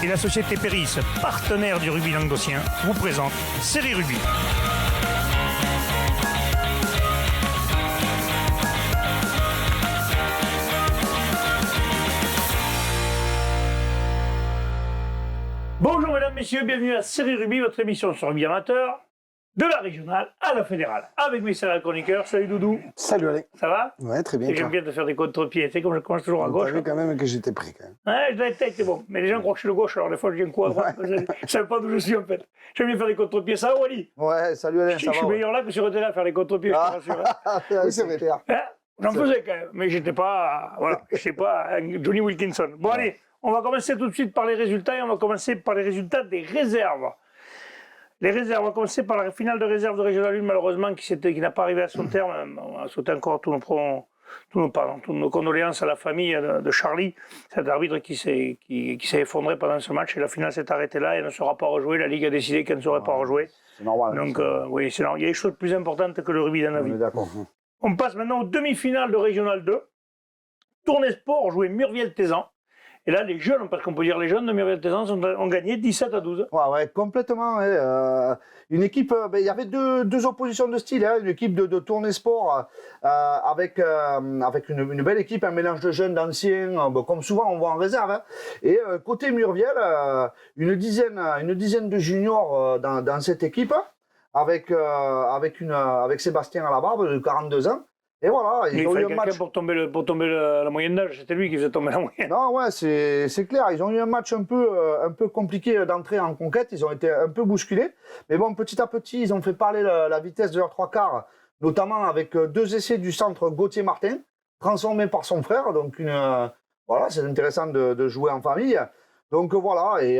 et la société Péris, partenaire du rugby languedocien, vous présente Série Rugby. Bonjour mesdames, messieurs, bienvenue à Série Rugby, votre émission sur rugby amateur, de la régionale à la fédérale. Avec mes sérieux chroniqueurs, salut Doudou. Salut Alain. Ça va? Ouais, très bien. Et j'aime bien te faire des contre-pieds, tu sais, comme je commence toujours à On gauche. t'as vu quand même que j'étais prêt quand même. Ouais, la tête, c'est bon. Mais les gens croient que je suis le gauche, alors des fois je viens coup à droite. Je ne sais pas d'où je suis en fait. J'aime bien faire des contre-pieds. Ça va, Wally? Ouais, salut Alain, Je ça suis va? meilleur là que sur le terrain à faire des contre-pieds, je te rassure. Oui, c'est vrai. Hein? J'en faisais quand même, mais j'étais pas, voilà, je sais pas, un Johnny Wilkinson. Bon allez, on va commencer tout de suite par les résultats et on va commencer par les résultats des réserves. Les réserves, on va commencer par la finale de réserve de Régional 1, malheureusement, qui n'a pas arrivé à son terme. On a sauté encore toutes nos condoléances à la famille de Charlie, cet arbitre qui s'est effondré pendant ce match. Et la finale s'est arrêtée là et elle ne sera pas rejouée. La Ligue a décidé qu'elle ne serait pas rejouée. C'est normal. Donc, oui, c'est normal. Il y a des choses plus importantes que le rugby dans la vie. D'accord. On passe maintenant aux demi-finales de Régional 2. Tournée Sport joué Murviel-Tézan. Et là, les jeunes, parce qu'on peut dire les jeunes de Murviel-Tézan, ont gagné 17-12. Ouais, complètement. Ouais. Une équipe, il y avait deux oppositions de style. Hein. Une équipe de Tournée Sport avec une belle équipe, un mélange de jeunes, d'anciens, comme souvent on voit en réserve. Hein. Et côté Murviel, une dizaine de juniors dans cette équipe, avec Sébastien à la barbe de 42 ans. Et voilà, il fallait quelqu'un pour tomber la moyenne d'âge, c'était lui qui faisait tomber la moyenne. Non, ouais, c'est clair, ils ont eu un match un peu compliqué d'entrée en conquête, ils ont été un peu bousculés, mais bon, petit à petit, ils ont fait parler la vitesse de leurs trois quarts, notamment avec deux essais du centre Gauthier Martin, transformés par son frère, donc voilà, c'est intéressant de jouer en famille. Donc voilà, et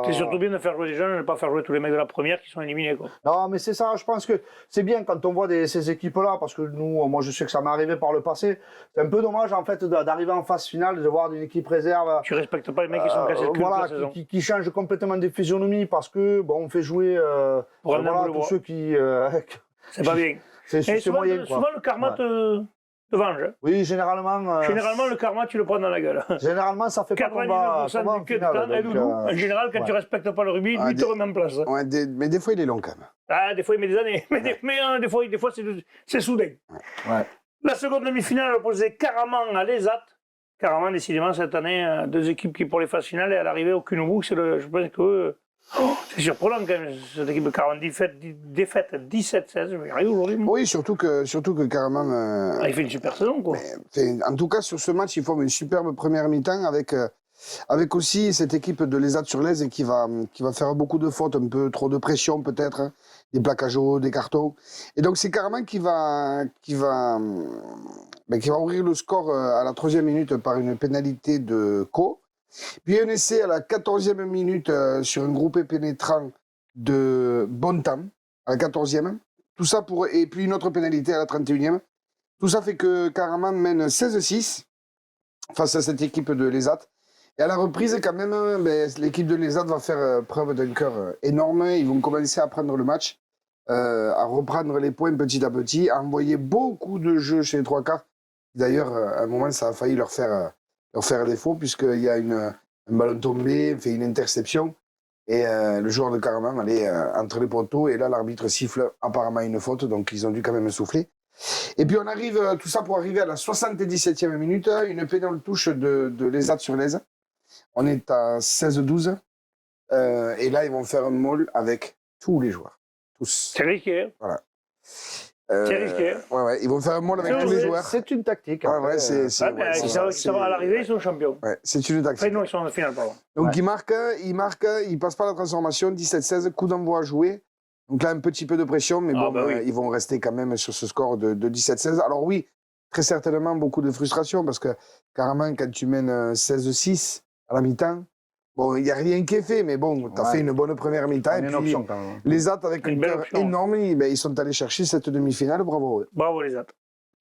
c'est surtout bien de faire jouer les jeunes et de ne pas faire jouer tous les mecs de la première qui sont éliminés, quoi. Non, mais c'est ça, je pense que c'est bien quand on voit ces équipes-là, parce que moi je sais que ça m'est arrivé par le passé, c'est un peu dommage en fait d'arriver en phase finale, de voir une équipe réserve. Tu respectes pas les mecs qui sont cassés le cul voilà, toute la saison. Qui changent complètement de physionomie parce que, bon, on fait jouer tous ceux qui... c'est pas bien. C'est moyen, souvent le karma te venge. Oui, généralement... Généralement, le karma, tu le prends dans la gueule. Généralement, ça fait pas combat en finale. En général, quand tu respectes pas le rugby, lui, te remet en place. Ouais, mais des fois, il est long quand même. Ah, des fois, il met des années. Mais des fois, c'est soudain. Ouais. La seconde demi-finale opposait Caraman à l'ESAT. Caraman, décidément, cette année, deux équipes qui, pour les phases finales, et à l'arrivée, aucune au bout. Je pense que... c'est surprenant quand même, cette équipe de Caraman, défaite 17-16, mais arrive aujourd'hui. Oui, surtout que Caraman... il fait une super saison, quoi. En tout cas, sur ce match, il forme une superbe première mi-temps avec aussi cette équipe de l'ESAT sur l'Aise qui va faire beaucoup de fautes, un peu trop de pression peut-être, hein, des plaquages hauts, des cartons. Et donc c'est Caraman qui va ouvrir le score à la 3e minute par une pénalité de Co. Puis un essai à la 14e minute sur un groupé pénétrant de Bontam, à la 14e. Tout ça et puis une autre pénalité à la 31e. Tout ça fait que Caraman mène 16-6 face à cette équipe de l'ESAT. Et à la reprise, quand même, l'équipe de l'ESAT va faire preuve d'un cœur énorme. Ils vont commencer à prendre le match, à reprendre les points petit à petit, à envoyer beaucoup de jeux chez les trois quarts. D'ailleurs, à un moment, ça a failli leur faire défaut, puisqu'il y a un ballon tombé, fait une interception, et le joueur de Caraman allait entre les poteaux, et là, l'arbitre siffle apparemment une faute, donc ils ont dû quand même souffler. Et puis on arrive, tout ça pour arriver à la 77e minute, une pénale touche de l'ESAT sur l'Aise. On est à 16-12, et là, ils vont faire un maul avec tous les joueurs. Tous. C'est risqué. Voilà. C'est risqué. Ouais, ils vont faire un maul avec tous les joueurs. C'est une tactique. Ouais, c'est ça. À l'arrivée, ils sont champions. Ouais, c'est une tactique. Enfin, non, ils sont en finale, pardon. Donc, ils passent pas la transformation, 17-16, coup d'envoi à jouer. Donc là, un petit peu de pression, mais ils vont rester quand même sur ce score de 17-16. Alors oui, très certainement beaucoup de frustration, parce que carrément, quand tu mènes 16-6 à la mi-temps, bon, il n'y a rien qui est fait, mais bon, tu as fait une bonne première mi-temps. Et puis, les AT, avec un cœur énorme, ils sont allés chercher cette demi-finale. Bravo. Bravo, les AT.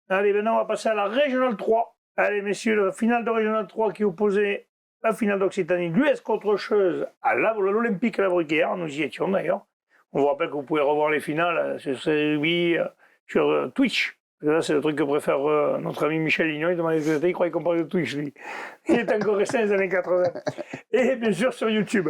Allez, maintenant, on va passer à la Régionale 3. Allez, messieurs, la finale de Régionale 3 qui opposait la finale d'Occitanie, l'US contre Cheuse à l'Olympique à la Bruguière. Nous y étions d'ailleurs. On vous rappelle que vous pouvez revoir les finales sur Twitch, Là, c'est le truc que préfère notre ami Michel Lignon. Il demandait des il croyait qu'on parlait de Twitch, lui. Il est encore resté dans les années 80. Et bien sûr, sur YouTube.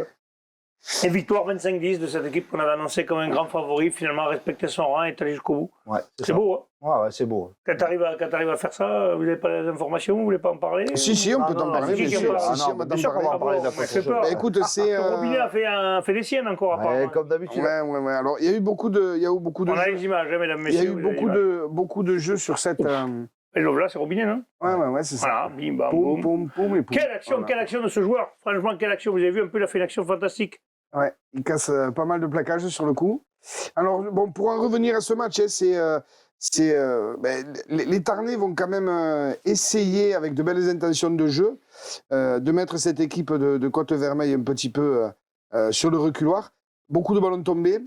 Et victoire 25-10 de cette équipe qu'on avait annoncée comme un grand favori, finalement respecté son rang et est allé jusqu'au bout. Ouais, C'est beau, hein? Ouais, c'est beau. Quand tu arrives à faire ça, vous n'avez pas les informations, vous voulez pas en parler? Si, on peut t'en parler, si, bien si, sûr. si, Si, on va bien t'en sûr qu'on va en parler. parler de la Ça fait prochaine. peur. Bah, écoute, c'est... Robinet a fait des siennes encore, apparemment. Comme d'habitude. Ouais. Alors, il y a eu beaucoup de On a jeux. les images, hein, mesdames, Il y a messieurs. eu vous avez les images. beaucoup de jeux sur cette... Et là, c'est Robinet, non? Ouais, c'est ça. Voilà, bim, bam, Poum, boum. poum et poum. Quelle action de ce joueur? Franchement, quelle action? Vous avez vu un peu, il a fait une action fantastique. Ouais, il casse pas mal de plaquages sur le coup. Alors, bon, pour en revenir à ce match, hein, les Tarnais vont quand même essayer, avec de belles intentions de jeu, de mettre cette équipe de Côte-Vermeille un petit peu sur le reculoir. Beaucoup de ballons tombés,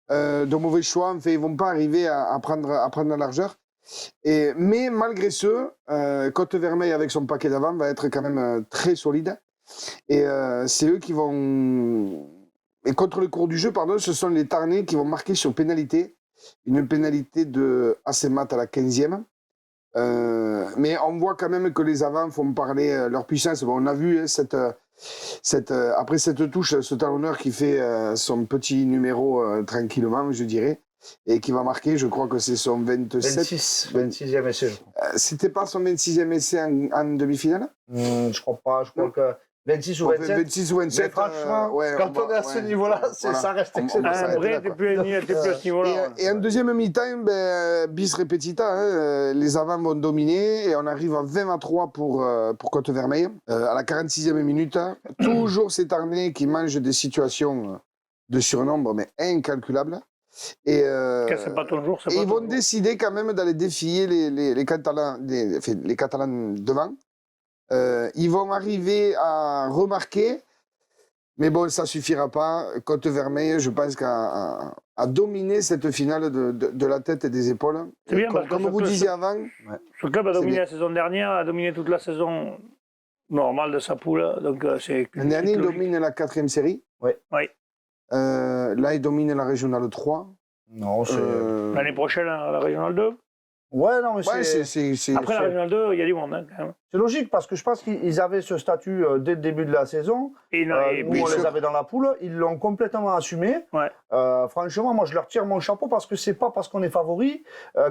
de mauvais choix. En fait, ils ne vont pas arriver à prendre la largeur. Mais malgré ce, Côte-Vermeille, avec son paquet d'avant, va être quand même très solide. Et c'est eux qui vont... Et contre le cours du jeu, pardon, ce sont les Tarnais qui vont marquer sur pénalité. Une pénalité de Assemat à la 15e. Mais on voit quand même que les avants font parler leur puissance. Bon, on a vu après cette touche, ce talonneur qui fait son petit numéro tranquillement, je dirais, et qui va marquer, je crois que c'est son 26e essai, je crois. C'était pas son 26e essai en demi-finale? Je crois pas, je crois que 26 ou 27. 26 ou 27. Mais franchement, quand on est à ce niveau-là, ça reste excellent. Après, t'es plus à ce niveau-là. Et en deuxième mi-temps, bis repetita, hein, les avants vont dominer et on arrive à 20-3 pour Côte-Vermeille. À la 46e minute, toujours ces Tarnais qui mangent des situations de surnombre, mais incalculables. Et C'est pas ton jour, c'est et pas ils ton vont jour. décider quand même d'aller défier les Catalans, les Catalans devant. Ils vont arriver à remarquer, mais bon, ça suffira pas. Côte-Vermeille, je pense qu'à dominer cette finale de la tête et des épaules. C'est bien, parce que Comme vous disiez avant, Ce club a dominé bien. la saison dernière, a dominé toute la saison normale de sa poule. Donc, c'est l'an dernier, il logique. domine la 4e série. Oui. Là, il domine la régionale 3. Non, c'est. L'année prochaine, à la Régionale 2. Ouais, non, mais Ouais, c'est. Après la Régionale 2, il y a du monde, hein, quand même. C'est logique parce que je pense qu'ils avaient ce statut dès le début de la saison. Et Nous, puis, on les avait dans la poule. Ils l'ont complètement assumé. Ouais. Franchement, moi, je leur tire mon chapeau parce que c'est pas parce qu'on est favori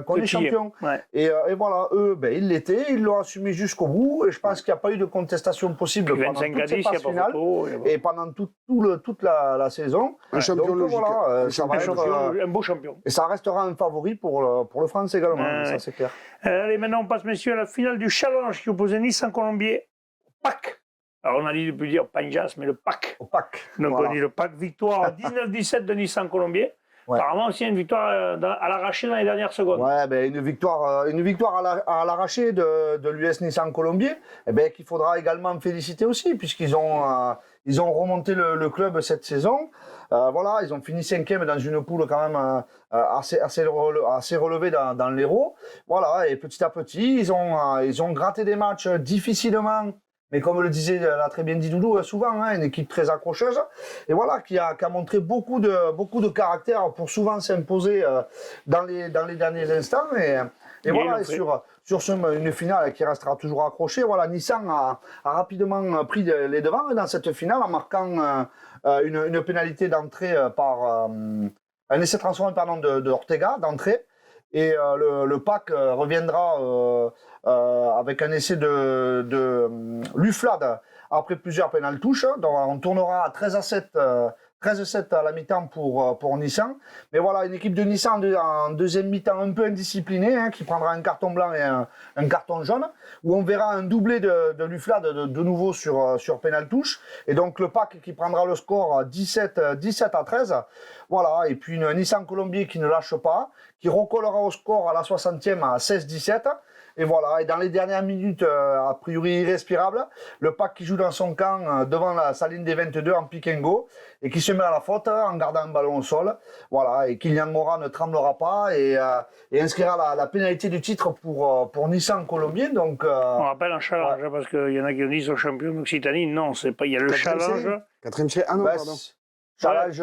qu'on est Petit, champion. ouais. Et voilà, eux, ils l'étaient. Ils l'ont assumé jusqu'au bout. Et je pense qu'il n'y a pas eu de contestation possible pendant 25 toutes à ces 10, il n'y a phases pas finales. photo. Et pendant toute la saison. Un champion Donc, logique. voilà, ça va être, Un beau champion. et ça restera un favori pour le France également. Ouais. Ça, c'est clair. Allez, maintenant, on passe, messieurs, à la finale du Challenge qui opposait Nice en Colombier au PAC. Alors, on a dit de plus dire Panjas, mais le PAC. Au PAC. Donc, Voilà. on dit le PAC. Victoire 19-17 de Nice en Colombier. Ouais. Apparemment, aussi une victoire à l'arraché dans les dernières secondes. Ouais, une victoire à l'arraché de l'US Nissan Colombier, qu'il faudra également féliciter aussi, puisqu'ils ont remonté le club cette saison. Voilà, ils ont fini 5e dans une poule quand même assez relevée dans l'Hérault. Voilà, et petit à petit, ils ont gratté des matchs difficilement. Mais comme le disait, l'a très bien dit Doudou, souvent, hein, une équipe très accrocheuse. Et voilà, qui a montré beaucoup de caractère pour souvent s'imposer dans les derniers instants. Et voilà, et sur une finale qui restera toujours accrochée, voilà, Nissan a rapidement pris les devants dans cette finale en marquant une pénalité d'entrée par un essai transformé de Ortega d'entrée. Et le PAC reviendra avec un essai de Luflade après plusieurs pénales touches. Donc on tournera à 13-7 à la mi-temps pour Nissan. Mais voilà, une équipe de Nissan en deuxième mi-temps un peu indisciplinée, hein, qui prendra un carton blanc et un carton jaune, où on verra un doublé de Luflade de nouveau sur pénale touche. Et donc le PAC qui prendra le score 17-13. Voilà, et puis une Nissan Colombier qui ne lâche pas, qui recollera au score à la 60e à 16-17. Et voilà, et dans les dernières minutes, a priori irrespirables, le PAC qui joue dans son camp devant sa ligne des 22 en pick and go et qui se met à la faute en gardant un ballon au sol. Voilà, et Kylian Mora ne tremblera pas et inscrira la pénalité du titre pour Nissan Colombien. Donc, On rappelle un challenge, hein, parce qu'il y en a qui ont dit qu'ils sont champions d'Occitanie. Non, c'est pas. Il y a le challenge. 4e série. Ah non, pardon. challenge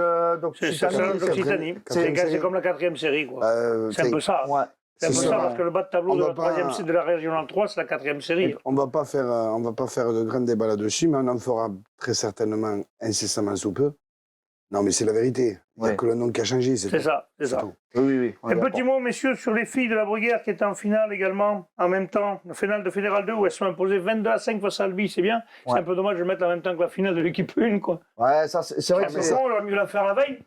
C'est le challenge d'Occitanie. C'est comme la 4e série, quoi. C'est un peu ça. Ouais. C'est un peu C'est ça, sûr. parce que le bas de tableau On de va la troisième, pas- c'est de la Régionale 3, c'est la 4e série. On va pas faire de grands débats là-dessus, mais on en fera très certainement incessamment sous peu. Non, mais c'est la vérité. Il n'y a Ouais. que le nom qui a changé, c'est C'est tout. ça, c'est C'est ça. tout. Oui. on est Un petit d'accord. mot, messieurs, sur les filles de la Bruguière qui étaient en finale également, en même temps. La finale de Fédéral 2 où elles sont imposées 22-5 face à Albi, c'est bien. Ouais. C'est un peu dommage de le mettre en même temps que la finale de l'équipe 1, quoi. Ouais, ça, c'est vrai Ah, que mais c'est bon, on aurait mieux la faire la veille.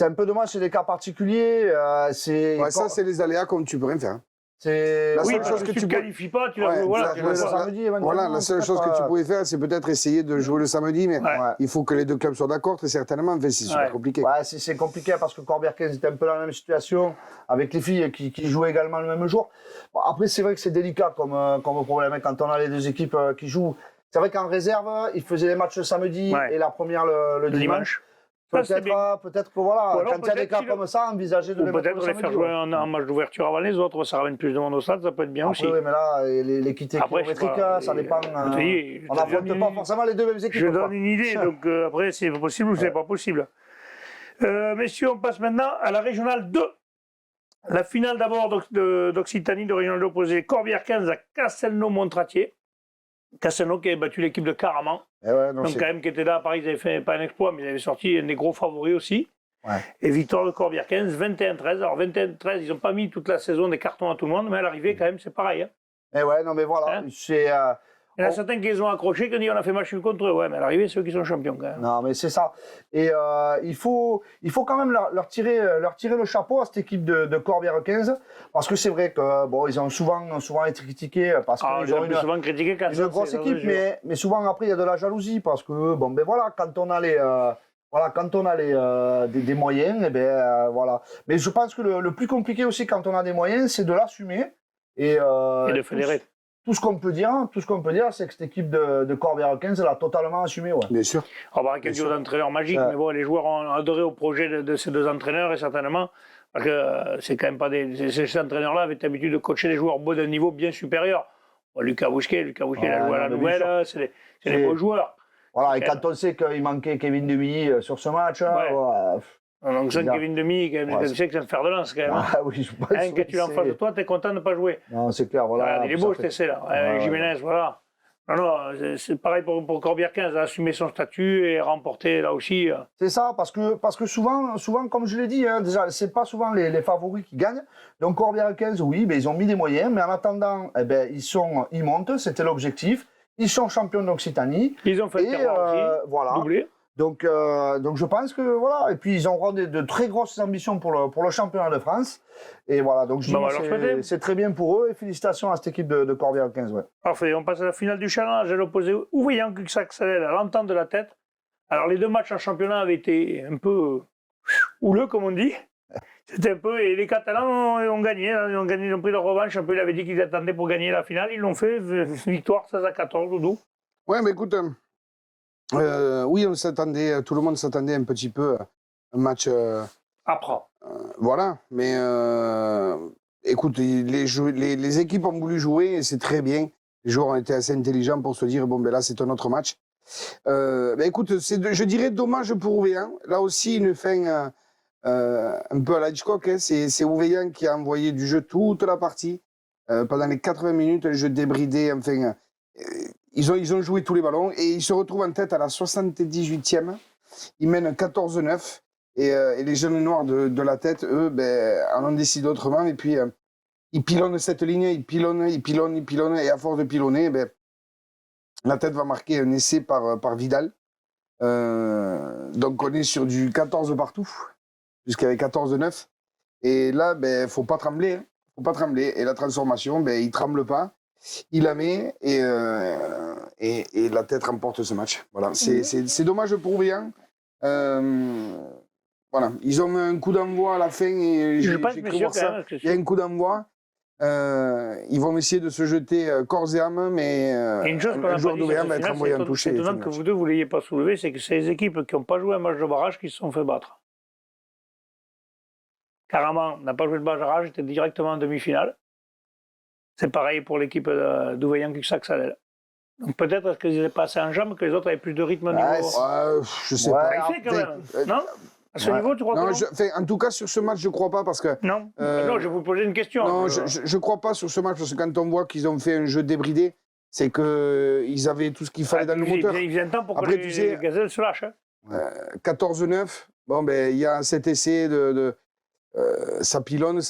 un peu dommage, c'est des cas particuliers. Ouais, ça, c'est les aléas comme tu peux rien faire. c'est La Oui, seule parce chose que que tu tu ne peux- qualifies pas, tu la Ouais, joues, voilà. la- tu jouer la le vois. samedi, éventuellement, Voilà, la seule chose que tu pouvais faire, c'est peut-être essayer de jouer le samedi, mais Ouais. Ouais. il faut que les deux clubs soient d'accord, très certainement. Enfin, c'est super Ouais. compliqué. Ouais, c'est compliqué parce que Corbière-15 était un peu dans la même situation avec les filles qui jouaient également le même jour. Bon, après, c'est vrai que c'est délicat comme problème hein, quand on a les deux équipes qui jouent. C'est vrai qu'en réserve, ils faisaient les matchs le samedi Ouais. et la première le Le dimanche. Ça, c'est bien. Peut-être que voilà, Ou alors quand il y a des peut-être cas si comme ça, envisager de Ou les mettre peut-être le les samedi. faire jouer ouais. en match d'ouverture avant les autres, ça ramène plus de monde au stade, ça peut être bien Après, aussi. oui, mais là, l'équité Après, je sais kilométrique, pas, ça dépend. je te dis, On je te n'affronte donne pas une- forcément les deux mêmes équipes. Je quoi. donne une idée, donc après, c'est possible ou c'est pas possible. Messieurs, on passe maintenant à la régionale 2. La finale d'abord d'Occitanie, de régionale 2 opposée Corbière 15 à Castelnau-Montratier. Castelnau qui a battu l'équipe de Caraman. Eh ouais, non, Donc c'est- quand même qui était là à Paris, ils avaient fait pas un exploit, mais ils avaient sorti un des gros favoris aussi. Ouais. Et victoire de Corbière 15, 21-13. Alors 21-13, ils n'ont pas mis toute la saison des cartons à tout le monde, mais à l'arrivée quand même c'est pareil. Hein. Eh ouais, non, mais voilà. Hein C'est. Il y en a Oh. certains qui les ont accrochés, qui ont dit on a fait match nul contre eux. Ouais, mais à l'arrivée, c'est eux qui sont champions quand même. Non, mais c'est ça. Et il faut quand même leur tirer le chapeau à cette équipe de Corbière 15, parce que c'est vrai que bon, ils ont souvent été critiqués parce Ah, qu'ils ont j'ai souvent critiqué quand une grosse équipe, mais souvent après il y a de la jalousie parce que bon, ben voilà, quand on a des moyens, et voilà. Mais je pense que le plus compliqué aussi quand on a des moyens, c'est de l'assumer et de fédérer. Tout ce qu'on peut dire, c'est que cette équipe de Corbière 15 l'a totalement assumé. Ouais. Bien sûr. On va avoir quelques entraîneurs magiques, Ouais. mais bon, les joueurs ont adoré au projet de ces deux entraîneurs, et certainement, parce que c'est quand même pas ces entraîneurs-là avaient l'habitude de coacher des joueurs d'un niveau bien supérieur. Bon, Lucas Bousquet, il a joué à la non, mais nouvelle, c'est des beaux joueurs. Voilà, et Ok. quand on sait qu'il manquait Kevin Demi sur ce match, Ouais. Donc, ça, Bizarre. Kevin Demi, quand même, Ouais, tu sais que c'est un fer de lance quand même. Hein. ah oui, je pense Hein, quand tu l'as en c'est- face de toi, tu es content de ne pas jouer. Non, c'est clair, voilà. Regarde, il est beau cet essai là. Ouais, Jiménez, voilà. Non, c'est pareil pour Corbière 15, assumer son statut et remporter là aussi. C'est ça, parce que souvent, comme je l'ai dit, hein, déjà, c'est pas souvent les favoris qui gagnent. Donc Corbière 15, oui, mais ils ont mis des moyens, mais en attendant, eh ben, ils montent, c'était l'objectif. Ils sont champions d'Occitanie. Ils ont fait le Et terroir aussi, voilà. doublé. Donc je pense que voilà. Et puis ils auront de très grosses ambitions pour le championnat de France. Et voilà. Donc je Bah, dis, on va leur souhaiter. c'est très bien pour eux et félicitations à cette équipe de Corbière 15. Ouais. Parfait, on passe à la finale du challenge. Elle opposait Ouvrier Cuxac-Salel à l'entente de la tête. Alors les deux matchs en championnat avaient été un peu houleux, comme on dit. C'était un peu. Et les Catalans ont gagné. Hein, ils ont pris leur revanche. Un peu, ils avaient dit qu'ils attendaient pour gagner la finale. Ils l'ont fait. Victoire 16-14, Doudou. Ouais, mais écoute, oui, on s'attendait, tout le monde s'attendait un petit peu à un match. Apprends. Voilà, mais écoute, les équipes ont voulu jouer et c'est très bien. Les joueurs ont été assez intelligents pour se dire bon, ben là, c'est un autre match. Ben écoute, je dirais dommage pour Ouvéan. Là aussi, une fin un peu à la Hitchcock. Hein. C'est Ouvéan qui a envoyé du jeu toute la partie. Pendant les 80 minutes, un jeu débridé. Enfin, ils ont joué tous les ballons et ils se retrouvent en tête à la 78e. Ils mènent 14-9. Et les jeunes noirs de la tête, eux, ben, en ont décidé autrement. Et puis, ils pilonnent cette ligne, ils pilonnent. Et à force de pilonner, ben, la tête va marquer un essai par Vidal. Donc, on est sur du 14 partout, jusqu'à 14-9. Et là, ben, faut pas trembler. Hein. Faut pas trembler. Et la transformation, ben, il tremble pas. Il la met et la tête remporte ce match. Voilà. C'est dommage pour Ouvéan. Voilà, ils ont un coup d'envoi à la fin et Je j'ai pense, cru monsieur, voir quand ça. même, parce que Il y a un coup d'envoi. Ils vont essayer de se jeter corps et âme, mais Et une chose qu'on un n'a joueur pas dit d'Ouvéan sur va cette être finale, envoyé en c'est toucher. étonnant que vous deux, vous ne l'ayez pas soulevé, c'est que c'est les équipes qui n'ont pas joué un match de barrage qui se sont fait battre. Caraman n'a pas joué de barrage, était directement en demi-finale. C'est pareil pour l'équipe d'Ouvéan Cuxac-Salel. Donc peut-être parce qu'ils étaient passés en jambes que les autres avaient plus de rythme au niveau. Ouais, Je sais Ouais, pas. Il fait quand même, non? À ce niveau, tu crois Non, que non en tout cas, sur ce match, je ne crois pas parce que. Non, non, je vais vous poser une question. Non, je ne crois pas sur ce match parce que quand on voit qu'ils ont fait un jeu débridé, c'est qu'ils avaient tout ce qu'il fallait dans le moteur. Il vient temps pour Après, que tu sais, les gazelles se lâchent. Hein. 14-9, bon, ben, il y a cet essai ça pilonne.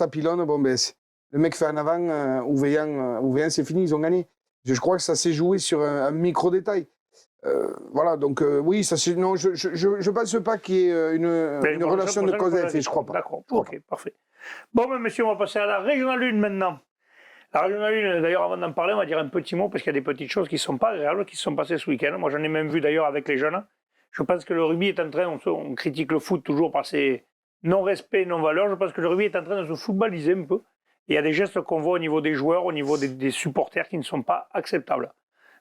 Bon, ben, le mec fait en avant, Ouvéan, c'est fini, ils ont gagné. Je crois que ça s'est joué sur un micro-détail. Voilà, donc oui, non, je ne pense pas qu'il y ait une relation de cause à effet, je crois pas. D'accord, ok, parfait. Bon, ben, monsieur, on va passer à la Régionale 1 maintenant. La Régionale 1, d'ailleurs, avant d'en parler, on va dire un petit mot, parce qu'il y a des petites choses qui ne sont pas agréables, qui se sont passées ce week-end. Moi, j'en ai même vu d'ailleurs avec les jeunes. Je pense que le rugby est en train, on critique le foot toujours par ses non-respect, non-valeurs. Je pense que le rugby est en train de se footballiser un peu. Et il y a des gestes qu'on voit au niveau des joueurs, au niveau des supporters qui ne sont pas acceptables.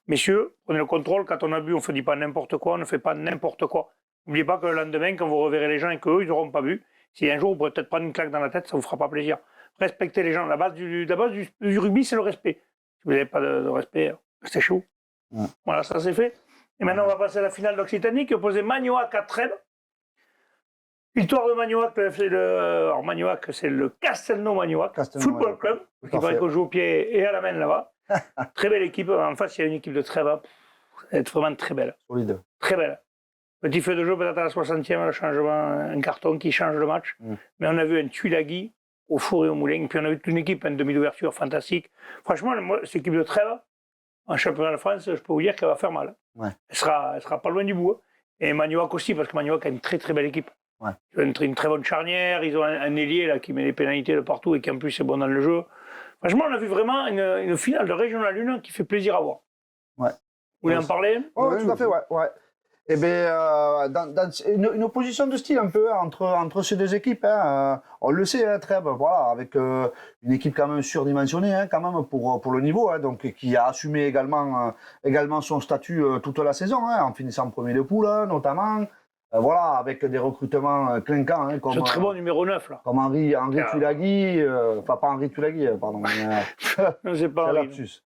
Messieurs, prenez le contrôle. Quand on a bu, on ne dit pas n'importe quoi, on ne fait pas n'importe quoi. N'oubliez pas que le lendemain, quand vous reverrez les gens et qu'eux, ils n'auront pas bu, si un jour vous pourrez peut-être prendre une claque dans la tête, ça ne vous fera pas plaisir. Respectez les gens. La base du rugby, c'est le respect. Si vous n'avez pas de respect, restez chez vous. Ouais. Voilà, ça c'est fait. Et maintenant, on va passer à la finale d'Occitanie qui opposait Magnoac à Trèbes. Victoire de Magnoac. Alors Magnoac, c'est le Castelnau-Magnoac Football Club, qui paraît qu'on joue au pied et à la main là-bas. Très belle équipe. En face, il y a une équipe de Trèbes. Elle est vraiment très belle. Solide. Très belle. Petit feu de jeu, peut-être à la 60e, le changement, un carton qui change le match. Mais on a vu un Tuilagi au four et au moulin. Puis on a vu toute une équipe, un demi d'ouverture fantastique. Franchement, cette équipe de Trèbes, en championnat de France, je peux vous dire qu'elle va faire mal. Ouais. Elle sera pas loin du bout. Hein. Et Magnoac aussi, parce que Magnoac a une très très belle équipe. Ouais. Ils ont une très bonne charnière, ils ont un ailier là, qui met les pénalités de partout et qui en plus est bon dans le jeu. Franchement, on a vu vraiment une finale de Régionale 1 qui fait plaisir à voir. Ouais. Vous voulez en parler? Oui, tout à fait, ouais. Eh bien, dans une opposition de style un peu entre ces deux équipes, hein, on le sait, hein, Trèbes, voilà, avec une équipe quand même surdimensionnée, hein, quand même pour le niveau, hein, donc qui a assumé également son statut toute la saison, hein, en finissant premier de poule, hein, notamment. Voilà, avec des recrutements clinquants. Hein, c'est très bon numéro 9, là. Comme Henri Tulagi, enfin pas Henri Tulagi, pardon. Non, c'est pas Henri.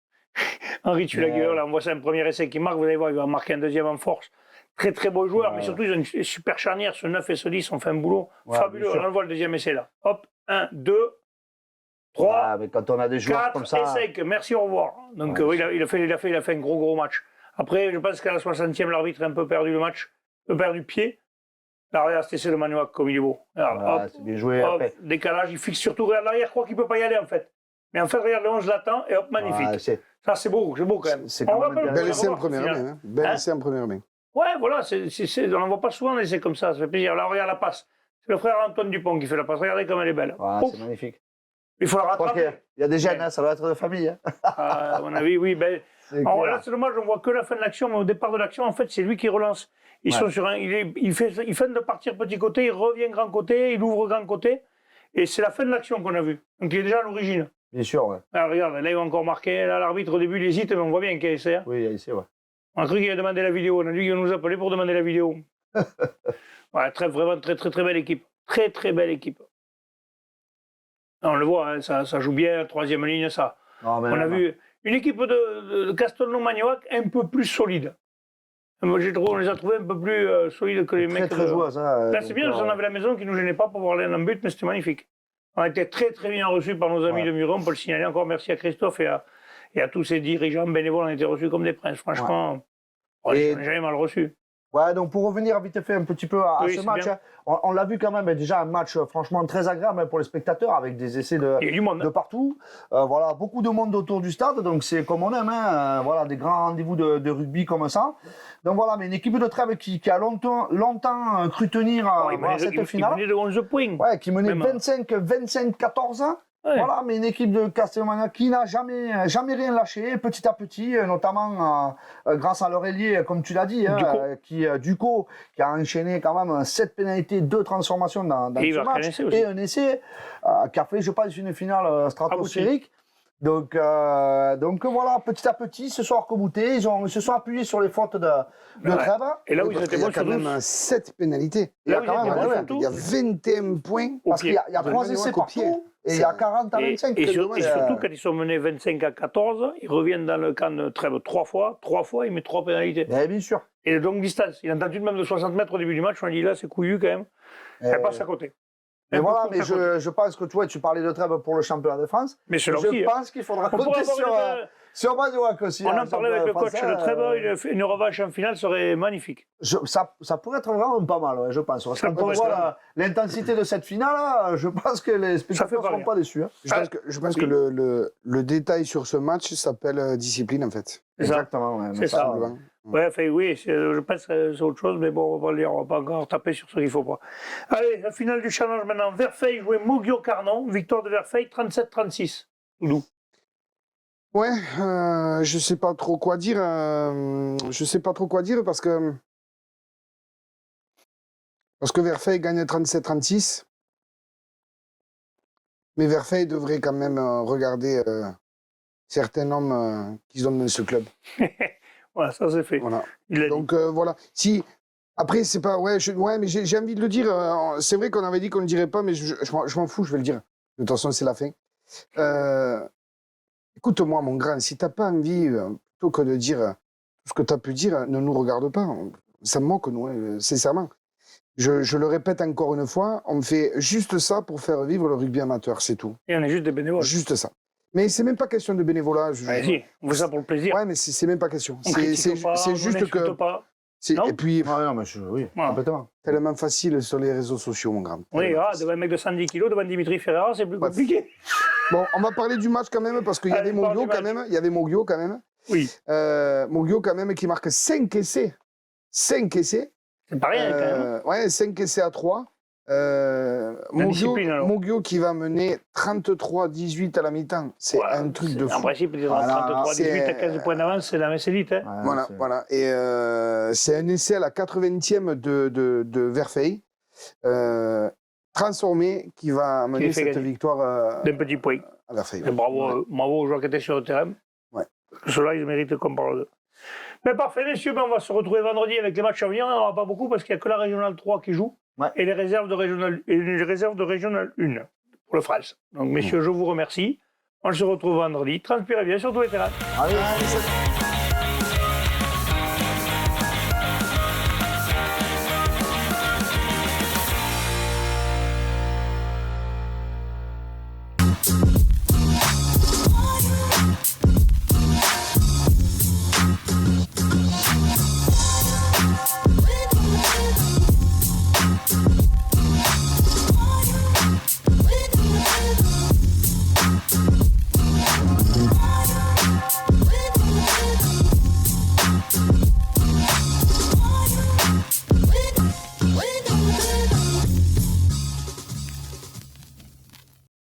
Henri Tulagi, là, on voit ça un premier essai qui marque, vous allez voir, il va marquer un deuxième en force. Très très beau joueur, mais surtout ils ont une super charnière, ce 9 et ce 10 ont fait un boulot fabuleux. On le voit le deuxième essai là. Hop, 1, 2, 3, mais quand on a des joueurs 4 comme ça... et 5, merci, au revoir. Donc oui, il a fait un gros match. Après, je pense qu'à la 60e, l'arbitre a un peu perdu le match, un peu perdu pied. Là, regarde, c'est le Magnoac comme il est beau. Regarde, hop, c'est bien joué. Hop, décalage, il fixe surtout, regarde l'arrière, je crois qu'il ne peut pas y aller en fait. Mais en fait, regarde, le 11 l'attend et hop, magnifique. Ça, c'est beau quand même. Bel essai en première main. Bel essai en première main. Ouais, voilà, on n'en voit pas souvent des essais comme ça fait plaisir. Là, regarde la passe. C'est le frère Antoine Dupont qui fait la passe. Regardez comme elle est belle. C'est magnifique. Il faut la rattraper. Il y a des gènes, hein, ça doit être de famille. Hein. À mon avis, oui. Ben, là, c'est dommage, on voit que la fin de l'action, mais au départ de l'action, en fait, c'est lui qui relance. Ils sont sur il fait de partir petit côté, il revient grand côté, il ouvre grand côté. Et c'est la fin de l'action qu'on a vue. Donc, il est déjà à l'origine. Bien sûr, ouais. Alors, regarde, là, il va encore marquer. Là, l'arbitre, au début, il hésite, mais on voit bien qu'il y a essai. Hein. Oui, il y a essai, ouais. On a cru qu'il a demandé la vidéo. On a dit qu'il va nous appeler pour demander la vidéo. Ouais, vraiment très, très, très belle équipe. Très, très belle équipe. On le voit, hein, ça joue bien, troisième ligne, ça. Non, on a vu une équipe de Castelnau-Magnoac un peu plus solide. Moi, on les a trouvés un peu plus solides que les mecs. Très joueurs, ça. Là, c'est bien, on avait la maison qui ne nous gênait pas pour voir l'aile en but, mais c'était magnifique. On a été très, très bien reçus par nos amis de Muron. On peut le signaler encore. Merci à Christophe et à tous ces dirigeants bénévoles. On a été reçus comme des princes. Franchement, on n'a jamais mal reçus. Ouais, donc pour revenir vite fait un petit peu à ce match, hein, on l'a vu quand même, déjà un match franchement très agréable pour les spectateurs avec des essais de partout. Voilà, beaucoup de monde autour du stade, donc c'est comme on aime, hein, voilà, des grands rendez-vous de rugby comme ça. Donc voilà, mais une équipe de Trèbes qui a longtemps cru tenir cette finale. Qui menait de 11 points. Ouais, qui menait 25-14 ans. Ouais. Voilà, mais une équipe de Castelnau qui n'a jamais rien lâché, petit à petit, notamment grâce à leur ailier, comme tu l'as dit, Ducot, qui a enchaîné quand même 7 pénalités, 2 transformations dans ce match, et un essai qui a fait, je pense, une finale stratosphérique. Donc voilà, petit à petit, ils se sont recomoutés, ils se sont appuyés sur les fautes de Trèbes. Et là où ils étaient bons, il y a quand même 7 pénalités. Il y a 21 points. parce qu'il y a 3 essais partout. Et il y a 40 à 25. Et c'est surtout, dommage. quand ils sont menés 25 à 14, ils reviennent dans le camp de trêve 3 fois, ils mettent 3 pénalités. Bien sûr. Et de longue distance. Il en tente une même de 60 mètres au début du match, on a dit là, c'est couillu quand même. Elle passe à côté. Mais Elle voilà, passe mais à côté. je pense que tu parlais de trêve pour le championnat de France. Mais c'est Je aussi, pense qu'il faudra on pourrait compter avoir sur Manuac aussi. on hein, en parlait avec le coach championnat de français, Trèves, une revanche en finale serait magnifique. ça pourrait être vraiment pas mal, ouais, je pense. Parce que Ça quand on pourrait voit être- l'intensité de cette finale, je pense que les spectateurs ne pas seront rien. pas déçus. Hein. Je pense oui. que le détail sur ce match s'appelle discipline, en fait. C'est ça. Exactement. Ouais, C'est mais ça. Simplement. Ouais, enfin, oui, je pense que c'est autre chose, mais bon, on va le dire, on va pas encore taper sur ce qu'il ne faut pas. Allez, la finale du challenge maintenant. Verfeil jouait Moggio-Carnon, victoire de Verfeil 37-36. Doudou. Ouais, je sais pas trop quoi dire. Je sais pas trop quoi dire parce que Verfeil gagne 37-36. Mais Verfeil devrait quand même regarder certains hommes qu'ils ont dans ce club. Voilà, ça c'est fait. Voilà. Il l'a dit. Donc voilà. Si après c'est pas ouais, mais j'ai envie de le dire. C'est vrai qu'on avait dit qu'on ne le dirait pas, mais je m'en fous, je vais le dire. De toute façon, c'est la fin. Écoute-moi, mon grand, si t'as pas envie, plutôt que de dire tout ce que tu as pu dire, ne nous regarde pas. Ça me moque, nous, sincèrement. Je le répète encore une fois, on fait juste ça pour faire vivre le rugby amateur, c'est tout. Et on est juste des bénévoles. Juste ça. Mais c'est même pas question de bénévolat. Ouais, si, on fait ça pour le plaisir. Ouais, mais c'est même pas question. On critique pas, C'est on juste n'insulte que. pas. Et puis, Ouais, non, mais oui, Voilà. complètement. tellement facile sur les réseaux sociaux, mon grand. Oui, Tellement ah, facile. devant un mec de 110 kilos, devant Dimitri Ferreira, c'est plus Bref. compliqué. Bon, on va parler du match quand même, parce qu'il y Allez, avait parle Moggio du quand match. même. Il y avait Moggio quand même. Oui, Moggio quand même qui marque 5 essais. 5 essais. c'est pas rien quand même. Ouais, 5 essais à 3. discipline, alors. Moggio qui va mener 33-18 à la mi-temps. C'est Ouais, un truc de En fou. principe, ils ont Voilà, 33-18 à 15 points d'avance, c'est la messe élite. Hein. Ouais, Voilà, c'est- voilà. Et c'est un essai à la 80e de Verfeil, transformé, qui va amener fait cette gagner. victoire D'un petit point. à Verfeil. Et bravo, Ouais. bravo aux joueurs qui étaient sur le terrain. Ouais. Ceux-là, ils méritent qu'on parle d'eux. Mais parfait, messieurs, ben, on va se retrouver vendredi avec les matchs à venir. On n'en aura pas beaucoup parce qu'il n'y a que la Régionale 3 qui joue Ouais. et les réserves de Régionale 1 pour le France. Donc, messieurs, je vous remercie. On se retrouve vendredi. Transpirez bien sur tous les terrains. Allez. Allez, salut.